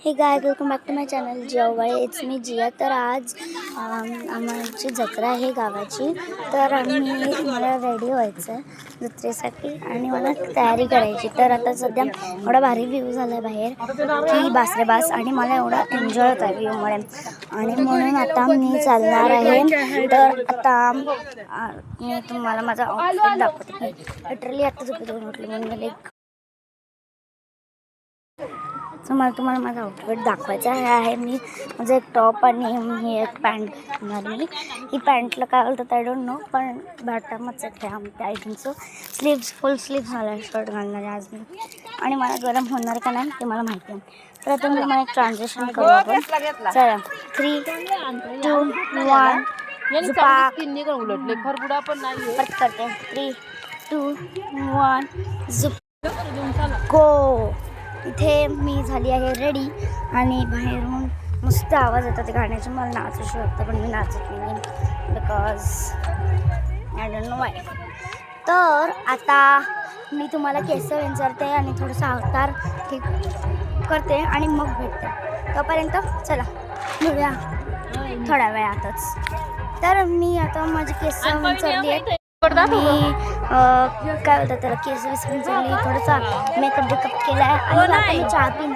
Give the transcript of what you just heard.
हे guy welcome back to my channel Jiyawale. It's me Jiya. तर आज आमची जत्रा आहे गावाची. तर मला रेडी व्हायचं आहे जत्रेसाठी आणि मला तयारी करायची. तर आता सध्या एवढा भारी व्ह्यू झाला आहे बाहेर की बास रे बास, आणि मला एवढा एन्जॉय होत आहे व्ह्यूमुळे. आणि म्हणून आता मी चालणार आहे. तर आता मी तुम्हाला माझा आउटफिट दाखवते. लिटरली आता झोपेतून उठली म्हणून मला मला तुम्हाला माझा आउटफिट दाखवायचा आहे. मी माझं एक टॉप आणि मी एक पॅन्ट घालणार. मी ही पॅन्टला काय बोलतात आय डोंट नो, पण बॅटमच आहे I think so. Sleeves full sleeves मला शर्ट घालणार आहे आज मी, आणि मला गरम होणार का नाही ते मला माहिती आहे. तर आता मी मला एक ट्रान्झॅक्शन करू आपण. चला 3, 2, 1 परत करते. 3, 2, 1 झुप गो. इथे मी झाली आहे रेडी आणि बाहेरून मस्त आवाज येतात गाण्याचे. मला नाचूशी वाटतं पण मी नाचत नाही because I don't know Y. तर आता मी तुम्हाला केस विंचरते आणि थोडंसं अवतार ठीक करते आणि मग भेटते. तोपर्यंत चला भेटूया थोड्या वेळातच. तर मी आता माझी केस विंचरली आहेत. मी काय बोलतात त्याला केस विंचरली, थोडासा मेकअप केला आहे आणि आता मी चहा पिणार.